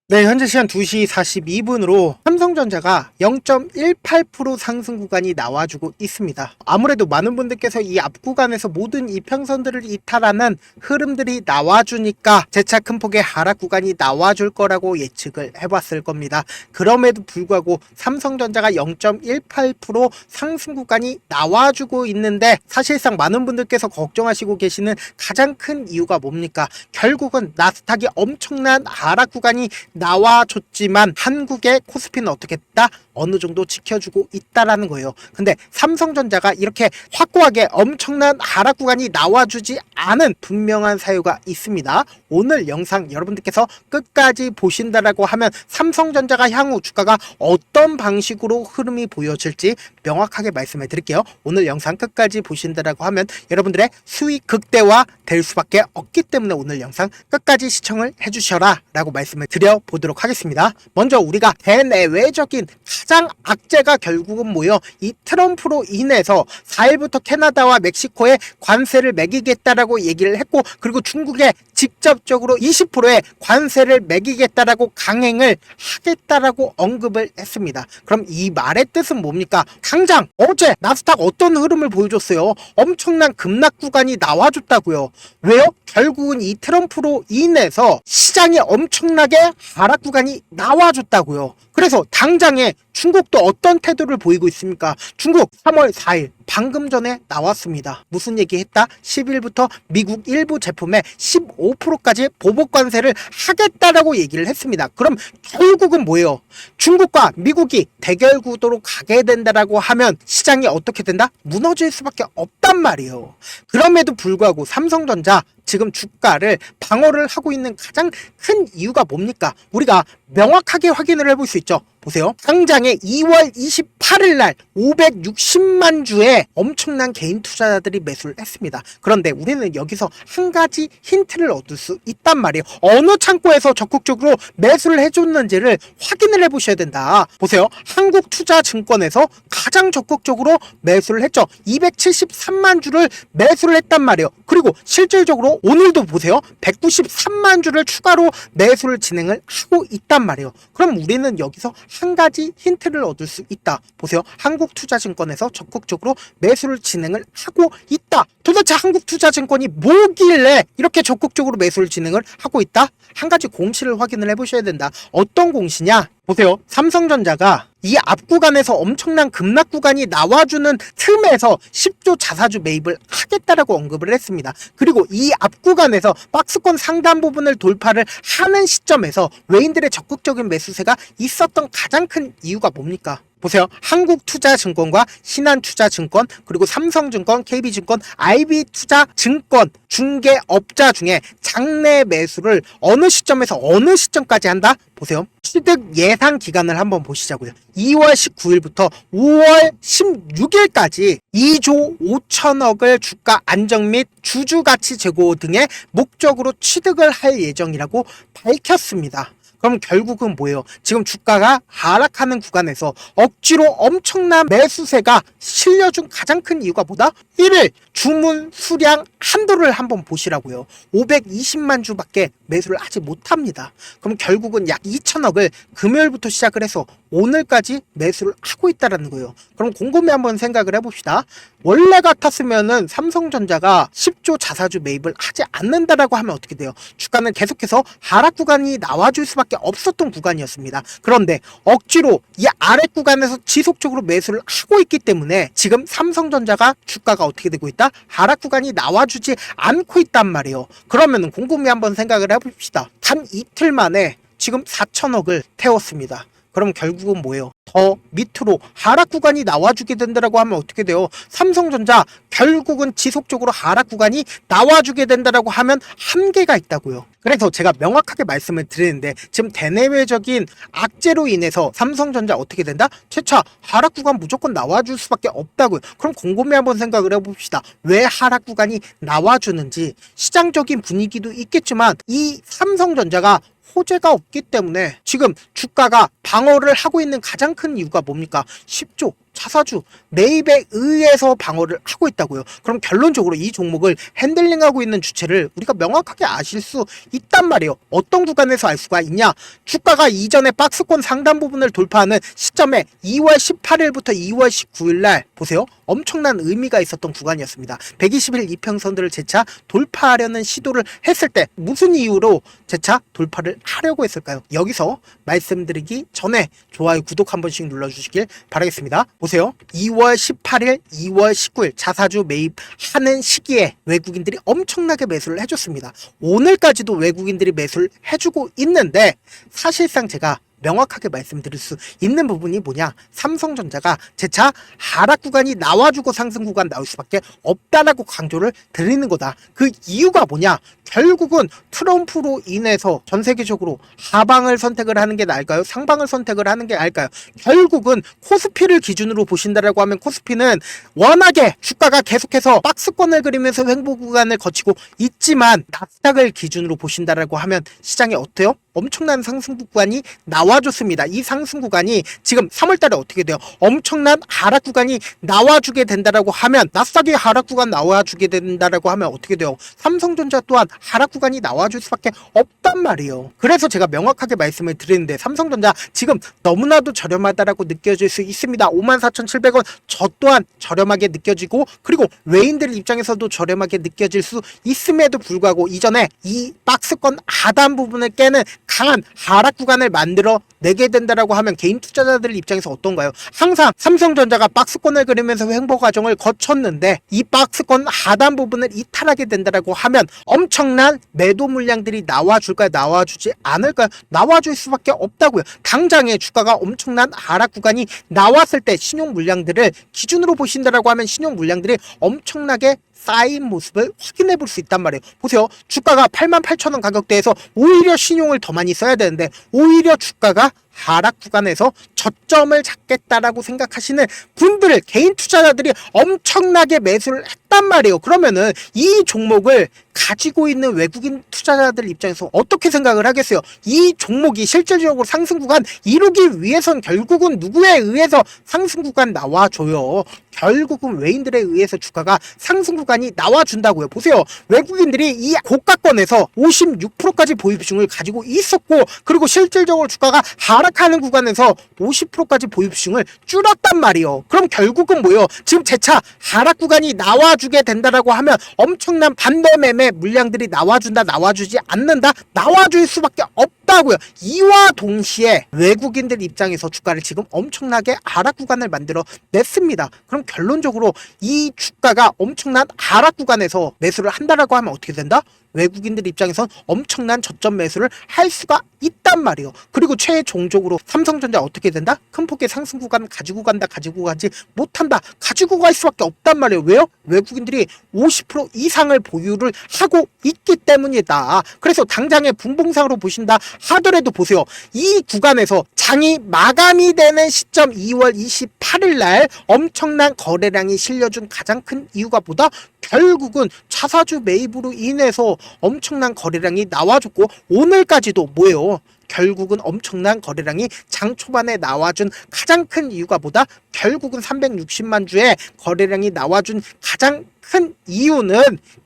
네, 현재 시간 2시 42분으로 삼성전자가 0.18% 상승 구간이 나와주고 있습니다. 아무래도 많은 분들께서 이 앞 구간에서 모든 이평선들을 이탈하는 흐름들이 나와주니까 재차 큰 폭의 하락 구간이 나와줄 거라고 예측을 해봤을 겁니다. 그럼에도 불구하고 삼성전자가 0.18% 상승 구간이 나와주고 있는데, 사실상 많은 분들께서 걱정하시고 계시는 가장 큰 이유가 뭡니까? 결국은 나스닥이 엄청난 하락 구간이 나와줬지만 한국의 코스피는 어떻게 했다? 어느 정도 지켜주고 있다라는 거예요. 근데 삼성전자가 이렇게 확고하게 엄청난 하락 구간이 나와주지 않은 분명한 사유가 있습니다. 오늘 영상 여러분들께서 끝까지 보신다라고 하면 삼성전자가 향후 주가가 어떤 방식으로 흐름이 보여질지 명확하게 말씀해 드릴게요. 오늘 영상 끝까지 보신다라고 하면 여러분들의 수익 극대화 될 수밖에 없기 때문에 오늘 영상 끝까지 시청을 해주셔라 라고 말씀을 드려보도록 하겠습니다. 먼저 우리가 대내외적인 가장 악재가 결국은 뭐예요? 이 트럼프로 인해서 4일부터 캐나다와 멕시코에 관세를 매기겠다라고 얘기를 했고, 그리고 중국에 직접적으로 20%의 관세를 매기겠다라고 강행을 하겠다라고 언급을 했습니다. 그럼 이 말의 뜻은 뭡니까? 당장 어제 나스닥 어떤 흐름을 보여줬어요? 엄청난 급락 구간이 나와줬다고요. 왜요? 결국은 이 트럼프로 인해서 시장에 엄청나게 하락 구간이 나와줬다고요. 그래서 당장에 중국도 어떤 태도를 보이고 있습니까? 중국 3월 4일 방금 전에 나왔습니다. 무슨 얘기 했다? 10일부터 미국 일부 제품에 15%까지 보복 관세를 하겠다라고 얘기를 했습니다. 그럼 결국은 뭐예요? 중국과 미국이 대결 구도로 가게 된다라고 하면 시장이 어떻게 된다? 무너질 수밖에 없단 말이에요. 그럼에도 불구하고 삼성전자 지금 주가를 방어를 하고 있는 가장 큰 이유가 뭡니까? 우리가 명확하게 확인을 해볼 수 있죠. 보세요. 당장에 2월 28일 날 560만 주의 엄청난 개인 투자자들이 매수를 했습니다. 그런데 우리는 여기서 한 가지 힌트를 얻을 수 있단 말이에요. 어느 창고에서 적극적으로 매수를 해줬는지를 확인을 해보셔야 된다. 보세요. 한국투자증권에서 가장 적극적으로 매수를 했죠. 273만 주를 매수를 했단 말이에요. 그리고 실질적으로 오늘도 보세요. 193만 주를 추가로 매수를 진행을 하고 있단 말이에요. 그럼 우리는 여기서 한 가지 힌트를 얻을 수 있다. 보세요. 한국투자증권에서 적극적으로 매수를 진행을 하고 있다. 도대체 한국투자증권이 뭐길래 이렇게 적극적으로 매수를 진행을 하고 있다? 한 가지 공시를 확인을 해보셔야 된다. 어떤 공시냐? 보세요. 삼성전자가 이 앞 구간에서 엄청난 급락 구간이 나와주는 틈에서 10조 자사주 매입을 하겠다라고 언급을 했습니다. 그리고 이 앞 구간에서 박스권 상단 부분을 돌파를 하는 시점에서 외인들의 적극적인 매수세가 있었던 가장 큰 이유가 뭡니까? 보세요. 한국투자증권과 신한투자증권, 그리고 삼성증권, KB증권, IB투자증권 중개업자 중에 장내 매수를 어느 시점에서 어느 시점까지 한다? 보세요. 취득 예상 기간을 한번 보시자고요. 2월 19일부터 5월 16일까지 2조 5천억을 주가 안정 및 주주가치 제고 등의 목적으로 취득을 할 예정이라고 밝혔습니다. 그럼 결국은 뭐예요? 지금 주가가 하락하는 구간에서 억지로 엄청난 매수세가 실려준 가장 큰 이유가 뭐다? 1일 주문 수량 한도를 한번 보시라고요. 520만 주밖에 매수를 하지 못합니다. 그럼 결국은 약 2천억을 금요일부터 시작을 해서 오늘까지 매수를 하고 있다는 거예요. 그럼 곰곰이 한번 생각을 해봅시다. 원래 같았으면은 삼성전자가 10조 자사주 매입을 하지 않는다라고 하면 어떻게 돼요? 주가는 계속해서 하락 구간이 나와줄 수밖에 없었던 구간이었습니다. 그런데 억지로 이 아래 구간에서 지속적으로 매수를 하고 있기 때문에 지금 삼성전자가 주가가 어떻게 되고 있다? 하락 구간이 나와주지 않고 있단 말이에요. 그러면은 곰곰이 한번 생각을 해봅시다. 단 이틀 만에 지금 4천억을 태웠습니다. 그럼 결국은 뭐예요? 더 밑으로 하락 구간이 나와주게 된다라고 하면 어떻게 돼요? 삼성전자 결국은 지속적으로 하락 구간이 나와주게 된다라고 하면 한계가 있다고요. 그래서 제가 명확하게 말씀을 드리는데, 지금 대내외적인 악재로 인해서 삼성전자 어떻게 된다? 최차 하락 구간 무조건 나와줄 수밖에 없다고요. 그럼 곰곰이 한번 생각을 해봅시다. 왜 하락 구간이 나와주는지. 시장적인 분위기도 있겠지만 이 삼성전자가 호재가 없기 때문에 지금 주가가 방어를 하고 있는 가장 큰 이유가 뭡니까? 10조 차사주 매입에 의해서 방어를 하고 있다고요. 그럼 결론적으로 이 종목을 핸들링하고 있는 주체를 우리가 명확하게 아실 수 있단 말이에요. 어떤 구간에서 알 수가 있냐? 주가가 이전에 박스권 상단 부분을 돌파하는 시점에 2월 18일부터 2월 19일 날 보세요. 엄청난 의미가 있었던 구간이었습니다. 120일 이평선들을 재차 돌파하려는 시도를 했을 때 무슨 이유로 재차 돌파를 하려고 했을까요? 여기서 말씀드리기 전에 좋아요, 구독 한 번씩 눌러주시길 바라겠습니다. 보세요. 2월 18일, 2월 19일 자사주 매입하는 시기에 외국인들이 엄청나게 매수를 해줬습니다. 오늘까지도 외국인들이 매수를 해주고 있는데 사실상 제가 명확하게 말씀드릴 수 있는 부분이 뭐냐? 삼성전자가 재차 하락 구간이 나와주고 상승 구간 나올 수밖에 없다라고 강조를 드리는 거다. 그 이유가 뭐냐? 결국은 트럼프로 인해서 전 세계적으로 하방을 선택을 하는 게 나을까요? 상방을 선택을 하는 게 나을까요? 결국은 코스피를 기준으로 보신다라고 하면 코스피는 워낙에 주가가 계속해서 박스권을 그리면서 횡보 구간을 거치고 있지만 나스닥을 기준으로 보신다라고 하면 시장이 어때요? 엄청난 상승 구간이 나와줬습니다. 이 상승 구간이 지금 3월달에 어떻게 돼요? 엄청난 하락 구간이 나와주게 된다라고 하면 나스닥이 하락 구간 나와주게 된다라고 하면 어떻게 돼요? 삼성전자 또한 하락 구간이 나와줄 수밖에 없단 말이에요. 그래서 제가 명확하게 말씀을 드리는데 삼성전자 지금 너무나도 저렴하다라고 느껴질 수 있습니다. 54,700원 저 또한 저렴하게 느껴지고 그리고 외인들 입장에서도 저렴하게 느껴질 수 있음에도 불구하고 이전에 이 박스권 하단 부분을 깨는 강한 하락 구간을 만들어 내게 된다라고 하면 개인 투자자들 입장에서 어떤가요? 항상 삼성전자가 박스권을 그리면서 횡보 과정을 거쳤는데 이 박스권 하단 부분을 이탈하게 된다라고 하면 엄청난 매도 물량들이 나와줄까요? 나와주지 않을까요? 나와줄 수밖에 없다고요. 당장에 주가가 엄청난 하락 구간이 나왔을 때 신용 물량들을 기준으로 보신다라고 하면 신용 물량들이 엄청나게 쌓인 모습을 확인해 볼 수 있단 말이에요. 보세요. 주가가 88,000원 가격대에서 오히려 신용을 더 많이 써야 되는데 오히려 주가가 하락 구간에서 저점을 잡겠다라고 생각하시는 분들을 개인 투자자들이 엄청나게 매수를 했단 말이에요. 그러면은 이 종목을 가지고 있는 외국인 투자자들 입장에서 어떻게 생각을 하겠어요? 이 종목이 실질적으로 상승 구간 이루기 위해선 결국은 누구에 의해서 상승 구간 나와줘요. 결국은 외인들에 의해서 주가가 상승 구간이 나와준다고요. 보세요. 외국인들이 이 고가권에서 56%까지 보유비중을 가지고 있었고 그리고 실질적으로 주가가 하락하는 구간에서 50%까지 보유비중을 줄였단 말이에요. 그럼 결국은 뭐예요? 지금 재차 하락 구간이 나와주게 된다라고 하면 엄청난 반대 매매 물량들이 나와준다, 나와주지 않는다, 나와줄 수밖에 없다고요. 이와 동시에 외국인들 입장에서 주가를 지금 엄청나게 하락 구간을 만들어 냈습니다. 그럼 결론적으로 이 주가가 엄청난 하락 구간에서 매수를 한다라고 하면 어떻게 된다? 외국인들 입장에선 엄청난 저점 매수를 할 수가 있단 말이에요. 그리고 최종적으로 삼성전자 어떻게 된다? 큰 폭의 상승 구간 가지고 간다, 가지고 가지 못한다, 가지고 갈 수밖에 없단 말이에요. 왜요? 외국인들이 50% 이상을 보유를 하고 있기 때문이다. 그래서 당장의 분봉상으로 보신다 하더라도 보세요. 이 구간에서 장이 마감이 되는 시점 2월 28일 날 엄청난 거래량이 실려준 가장 큰 이유가 뭐다? 결국은 차사주 매입으로 인해서 엄청난 거래량이 나와줬고 오늘까지도 뭐예요? 결국은 엄청난 거래량이 장 초반에 나와준 가장 큰 이유가 뭐다? 결국은 360만 주의 거래량이 나와준 가장 큰 이유는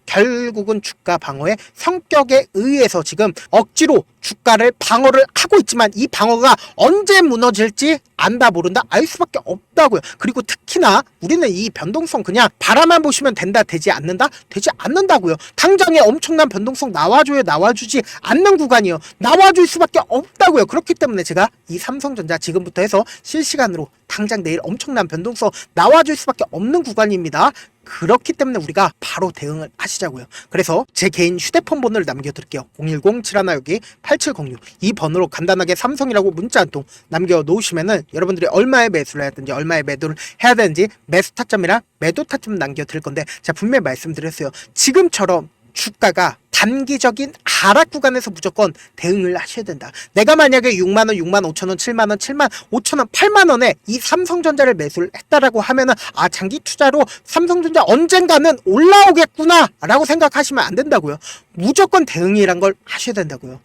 결국은 주가 방어의 성격에 의해서 지금 억지로 주가를 방어를 하고 있지만 이 방어가 언제 무너질지 안다 모른다 알 수밖에 없다고요. 그리고 특히나 우리는 이 변동성 그냥 바라만 보시면 된다 되지 않는다 되지 않는다고요. 당장에 엄청난 변동성 나와줘요 나와주지 않는 구간이요. 나와줄 수밖에 없다고요. 그렇기 때문에 제가 이 삼성전자 지금부터 해서 실시간으로 당장 내일 엄청난 변동성 나와줄 수밖에 없는 구간입니다. 그렇기 때문에 우리가 바로 대응을 하시자고요. 그래서 제 개인 휴대폰 번호를 남겨드릴게요. 010-716-8706 이 번호로 간단하게 삼성이라고 문자 한 통 남겨놓으시면은 여러분들이 얼마에 매수를 해야 되는지 얼마에 매도를 해야 되는지 매수 타점이랑 매도 타점 남겨드릴 건데 제가 분명히 말씀드렸어요. 지금처럼 주가가 단기적인 하락 구간에서 무조건 대응을 하셔야 된다. 내가 만약에 6만원, 6만 5천원, 7만원, 7만 5천원, 8만원에 이 삼성전자를 매수를 했다라고 하면은 아 장기 투자로 삼성전자 언젠가는 올라오겠구나 라고 생각하시면 안 된다고요. 무조건 대응이란 걸 하셔야 된다고요.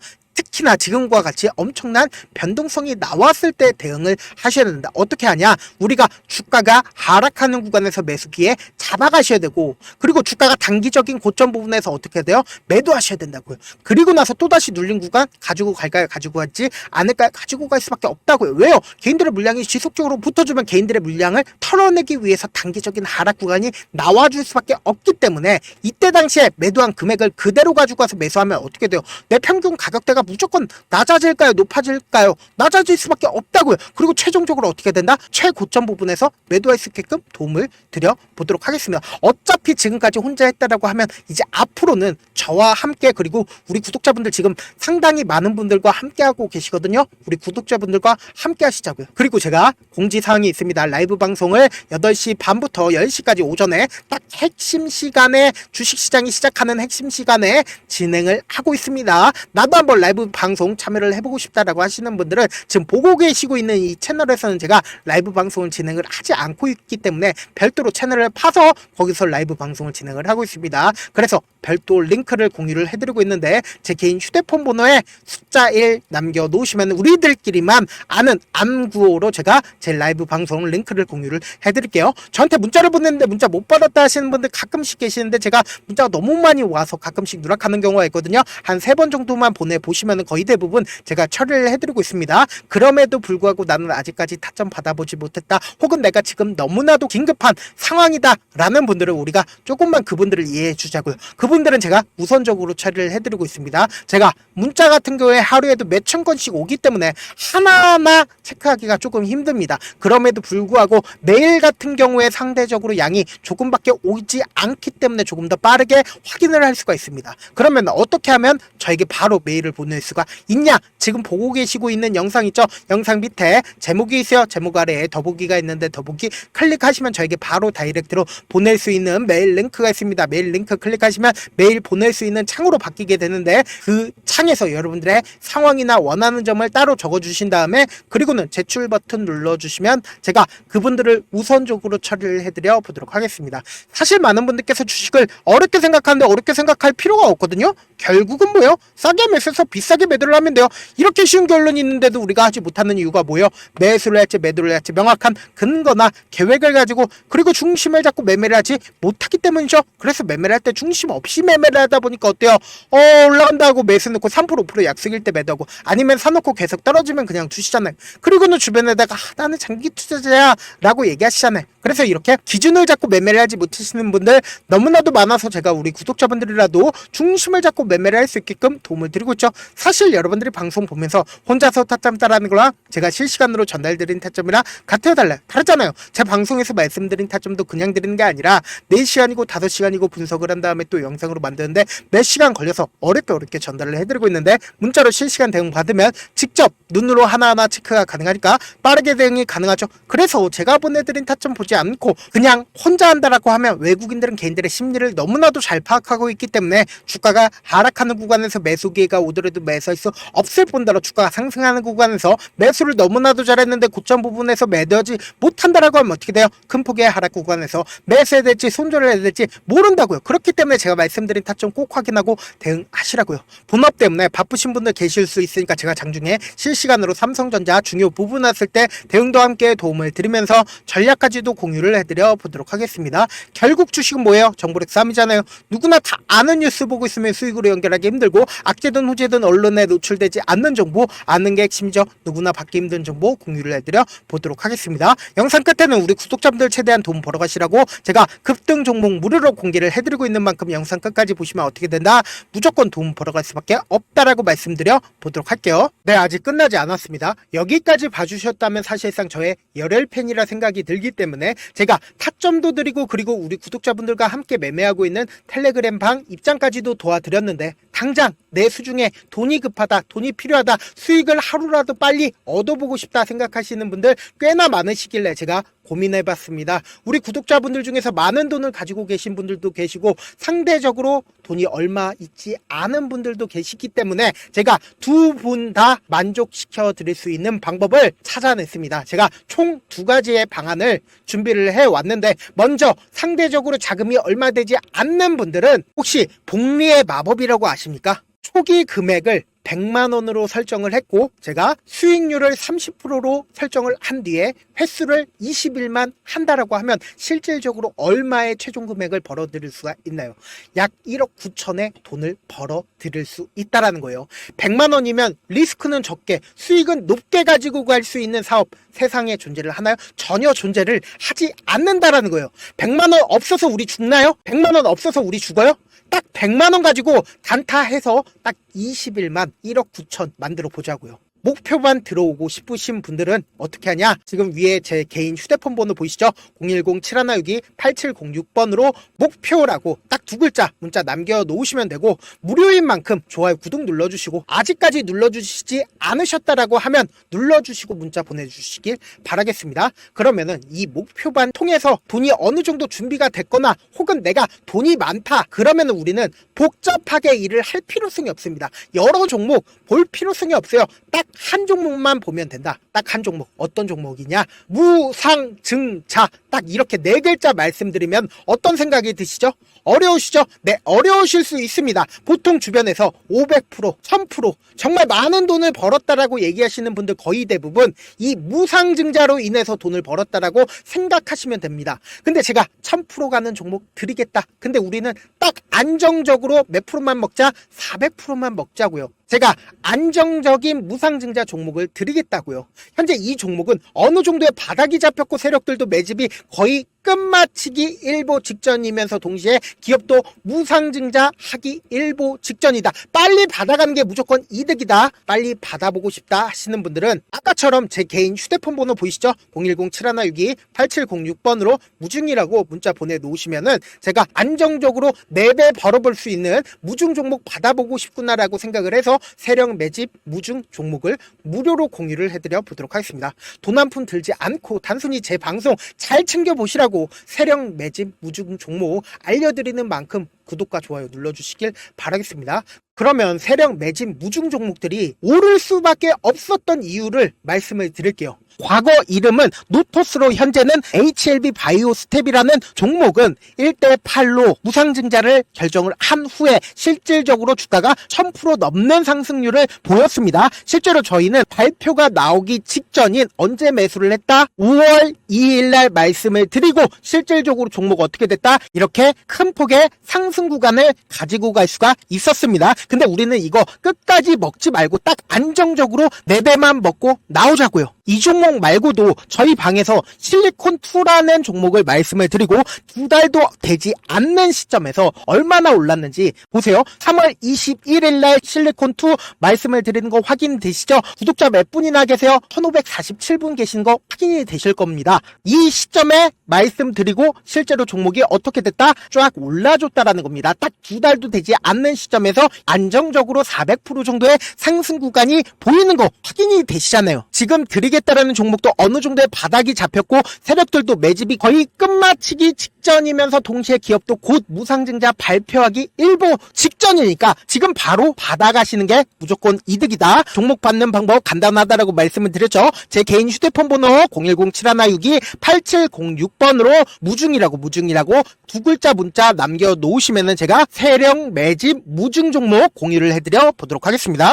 특히나 지금과 같이 엄청난 변동성이 나왔을 때 대응을 하셔야 된다. 어떻게 하냐? 우리가 주가가 하락하는 구간에서 매수기에 잡아가셔야 되고, 그리고 주가가 단기적인 고점 부분에서 어떻게 돼요? 매도하셔야 된다고요. 그리고 나서 또다시 눌린 구간 가지고 갈까요? 가지고 가지 않을까요? 가지고 갈 수밖에 없다고요. 왜요? 개인들의 물량이 지속적으로 붙어주면 개인들의 물량을 털어내기 위해서 단기적인 하락 구간이 나와줄 수밖에 없기 때문에, 이때 당시에 매도한 금액을 그대로 가지고 가서 매수하면 어떻게 돼요? 내 평균 가격대가 무조건 낮아질까요? 높아질까요? 낮아질 수밖에 없다고요. 그리고 최종적으로 어떻게 된다? 최고점 부분에서 매도할 수 있게끔 도움을 드려보도록 하겠습니다. 어차피 지금까지 혼자 했다라고 하면 이제 앞으로는 저와 함께, 그리고 우리 구독자분들 지금 상당히 많은 분들과 함께하고 계시거든요. 우리 구독자분들과 함께 하시자고요. 그리고 제가 공지사항이 있습니다. 라이브 방송을 8시 반부터 10시까지 오전에 딱 핵심 시간에, 주식시장이 시작하는 핵심 시간에 진행을 하고 있습니다. 나도 한번 라이브 방송 참여를 해보고 싶다라고 하시는 분들은 지금 보고 계시고 있는 이 채널에서는 제가 라이브 방송을 진행을 하지 않고 있기 때문에 별도로 채널을 파서 거기서 라이브 방송을 진행을 하고 있습니다. 그래서 별도 링크를 공유를 해드리고 있는데, 제 개인 휴대폰 번호에 숫자 1 남겨놓으시면 우리들끼리만 아는 암구호로 제가 제 라이브 방송 링크를 공유를 해드릴게요. 저한테 문자를 보냈는데 문자 못 받았다 하시는 분들 가끔씩 계시는데, 제가 문자가 너무 많이 와서 가끔씩 누락하는 경우가 있거든요. 한 3번 정도만 보내보시면 거의 대부분 제가 처리를 해드리고 있습니다. 그럼에도 불구하고 나는 아직까지 타점 받아보지 못했다, 혹은 내가 지금 너무나도 긴급한 상황이다 라는 분들은 우리가 조금만 그분들을 이해해 주자고요. 그분들은 제가 우선적으로 처리를 해드리고 있습니다. 제가 문자 같은 경우에 하루에도 몇천 건씩 오기 때문에 하나하나 체크하기가 조금 힘듭니다. 그럼에도 불구하고 매일 같은 경우에 상대적으로 양이 조금밖에 오지 않기 때문에 조금 더 빠르게 확인을 할 수가 있습니다. 그러면 어떻게 하면 저에게 바로 메일을 보낼 수가 있냐? 지금 보고 계시고 있는 영상 있죠? 영상 밑에 제목이 있어요. 제목 아래에 더보기가 있는데 더보기 클릭하시면 저에게 바로 다이렉트로 보낼 수 있는 메일 링크가 있습니다. 메일 링크 클릭하시면 메일 보낼 수 있는 창으로 바뀌게 되는데, 그 창에서 여러분들의 상황이나 원하는 점을 따로 적어주신 다음에, 그리고는 제출 버튼 눌러주시면 제가 그분들을 우선적으로 처리를 해드려 보도록 하겠습니다. 사실 많은 분들께서 주식을 어렵게 생각하는데 어렵게 생각할 필요가 없거든요. 결국은 뭐예요? 싸게 매수해서 비싸게 매도를 하면 돼요. 이렇게 쉬운 결론이 있는데도 우리가 하지 못하는 이유가 뭐예요? 매수를 할지 매도를 할지 명확한 근거나 계획을 가지고, 그리고 중심을 잡고 매매를 하지 못하기 때문이죠. 그래서 매매를 할 때 중심 없이 매매를 하다 보니까 어때요? 올라간다고 매수 넣고 3% 5% 약속일 때 매도하고, 아니면 사놓고 계속 떨어지면 그냥 두시잖아요. 그리고는 주변에다가 나는 장기 투자자야 라고 얘기하시잖아요. 그래서 이렇게 기준을 잡고 매매를 하지 못하시는 분들 너무나도 많아서 제가 우리 구독자분들이라도 중심을 잡고 매매를 할 수 있게끔 도움을 드리고 있죠. 사실 여러분들이 방송 보면서 혼자서 타점 따라하는 거랑 제가 실시간으로 전달드린 타점이랑 같아요, 달라요? 다르잖아요. 제 방송에서 말씀드린 타점도 그냥 드리는 게 아니라 4시간이고 5시간이고 분석을 한 다음에 또 영상으로 만드는데 몇 시간 걸려서 어렵게 전달을 해드리고 있는데, 문자로 실시간 대응 받으면 직접 눈으로 하나하나 체크가 가능하니까 빠르게 대응이 가능하죠. 그래서 제가 보내드린 타점 보지 않고 그냥 혼자 한다라고 하면 외국인들은 개인들의 심리를 너무나도 잘 파악하고 있기 때문에 주가가 하락하는 구간에서 매수 기회가 오더라도 매수할 수 없을 뿐더러 주가가 상승하는 구간에서 매수를 너무나도 잘했는데 고점 부분에서 매도하지 못한다라고 하면 어떻게 돼요? 큰 폭의 하락 구간에서 매수해야 될지 손절을 해야 될지 모른다고요. 그렇기 때문에 제가 말씀드린 타점 꼭 확인하고 대응하시라고요. 본업 때문에 바쁘신 분들 계실 수 있으니까 제가 장중에 실시간으로 삼성전자 중요 부분 왔을 때 대응도 함께 도움을 드리면서 전략까지도 공유를 해드려 보도록 하겠습니다. 결국 주식은 뭐예요? 정보력 싸움이잖아요. 누구나 다 아는 뉴스 보고 있으면 수익으로 연결하기 힘들고, 악재든 호재든 언론에 노출되지 않는 정보 아는 게 핵심이죠. 누구나 받기 힘든 정보 공유를 해드려 보도록 하겠습니다. 영상 끝에는 우리 구독자분들 최대한 돈 벌어가시라고 제가 급등 종목 무료로 공개를 해드리고 있는 만큼 영상 끝까지 보시면 어떻게 된다? 무조건 돈 벌어갈 수밖에 없다라고 말씀드려 보도록 할게요. 네, 아직 끝나지 않았습니다. 여기까지 봐주셨다면 사실상 저의 열혈 팬이라 생각이 들기 때문에 제가 타점도 드리고, 그리고 우리 구독자분들과 함께 매매하고 있는 텔레그램 방 입장까지도 도와드렸는데, 당장 내 수중에 돈이 급하다, 돈이 필요하다, 수익을 하루라도 빨리 얻어보고 싶다 생각하시는 분들 꽤나 많으시길래 제가 고민해봤습니다. 우리 구독자분들 중에서 많은 돈을 가지고 계신 분들도 계시고 상대적으로 돈이 얼마 있지 않은 분들도 계시기 때문에 제가 두 분 다 만족시켜 드릴 수 있는 방법을 찾아냈습니다. 제가 총 2가지의 방안을 준비를 해왔는데, 먼저 상대적으로 자금이 얼마 되지 않는 분들은 혹시 복리의 마법이라고 아십니까? 초기 금액을 100만원으로 설정을 했고 제가 수익률을 30%로 설정을 한 뒤에 횟수를 20일만 한다라고 하면 실질적으로 얼마의 최종 금액을 벌어들일 수가 있나요? 약 1억 9천의 돈을 벌어들일 수 있다라는 거예요. 100만원이면 리스크는 적게 수익은 높게 가지고 갈 수 있는 사업 세상에 존재를 하나요? 전혀 존재를 하지 않는다라는 거예요. 100만원 없어서 우리 죽나요? 100만원 없어서 우리 죽어요? 딱 100만원 가지고 단타해서 딱 20일만 1억 9천 만들어 보자고요. 목표만 들어오고 싶으신 분들은 어떻게 하냐? 지금 위에 제 개인 휴대폰 번호 보이시죠? 010-7162-8706번으로 목표라고 딱 두 글자 문자 남겨놓으시면 되고 무료인 만큼 좋아요, 구독 눌러주시고 아직까지 눌러주시지 않으셨다라고 하면 눌러주시고 문자 보내주시길 바라겠습니다. 그러면은 이 목표반 통해서 돈이 어느 정도 준비가 됐거나 혹은 내가 돈이 많다 그러면은 우리는 복잡하게 일을 할 필요성이 없습니다. 여러 종목 볼 필요성이 없어요. 딱 한 종목만 보면 된다. 딱 한 종목. 어떤 종목이냐? 무상증자. 딱 이렇게 네 글자 말씀드리면 어떤 생각이 드시죠? 어려우시죠? 네, 어려우실 수 있습니다. 보통 주변에서 500%, 1000% 정말 많은 돈을 벌었다라고 얘기하시는 분들 거의 대부분 이 무상증자로 인해서 돈을 벌었다라고 생각하시면 됩니다. 근데 제가 1000% 가는 종목 드리겠다. 근데 우리는 딱 안정적으로 몇 프로만 먹자? 400%만 먹자고요. 제가 안정적인 무상증자 종목을 드리겠다고요. 현재 이 종목은 어느 정도의 바닥이 잡혔고 세력들도 매집이 거의 끝마치기 일보 직전이면서 동시에 기업도 무상증자 하기 일보 직전이다. 빨리 받아가는 게 무조건 이득이다. 빨리 받아보고 싶다 하시는 분들은 아까처럼 제 개인 휴대폰 번호 보이시죠? 010-7162-8706번으로 무중이라고 문자 보내놓으시면은 제가 안정적으로 4배 벌어볼 수 있는 무중 종목 받아보고 싶구나라고 생각을 해서 세력 매집 무중 종목을 무료로 공유를 해드려 보도록 하겠습니다. 돈 한 푼 들지 않고 단순히 제 방송 잘 챙겨보시라고 세력 매집 무중 종목 알려드리는 만큼 구독과 좋아요 눌러주시길 바라겠습니다. 그러면 세력 매집 무중 종목들이 오를 수밖에 없었던 이유를 말씀을 드릴게요. 과거 이름은 노토스로 현재는 HLB 바이오스텝이라는 종목은 1대8로 무상증자를 결정을 한 후에 실질적으로 주가가 1000% 넘는 상승률을 보였습니다. 실제로 저희는 발표가 나오기 직전인 언제 매수를 했다? 5월 2일 날 말씀을 드리고 실질적으로 종목 어떻게 됐다? 이렇게 큰 폭의 상승 구간을 가지고 갈 수가 있었습니다. 근데 우리는 이거 끝까지 먹지 말고 딱 안정적으로 4배만 먹고 나오자고요. 이 종목 말고도 저희 방에서 실리콘2라는 종목을 말씀을 드리고 2달도 되지 않는 시점에서 얼마나 올랐는지 보세요. 3월 21일 날 실리콘2 말씀을 드리는 거 확인되시죠? 구독자 몇 분이나 계세요? 1547분 계신 거 확인이 되실 겁니다. 이 시점에 말씀드리고 실제로 종목이 어떻게 됐다? 쫙 올라줬다라는 겁니다. 딱 2달도 되지 않는 시점에서 안정적으로 400% 정도의 상승 구간이 보이는 거 확인이 되시잖아요. 지금 드리겠다라는 종목도 어느 정도의 바닥이 잡혔고 세력들도 매집이 거의 끝마치기 직전이면서 동시에 기업도 곧 무상증자 발표하기 일보 직전이니까 지금 바로 받아가시는 게 무조건 이득이다. 종목 받는 방법 간단하다라고 말씀을 드렸죠. 제 개인 휴대폰 번호 010-7162-8706번으로 무중이라고 두 글자 문자 남겨놓으시면은 제가 세력 매집 무중 종목 공유를 해드려 보도록 하겠습니다.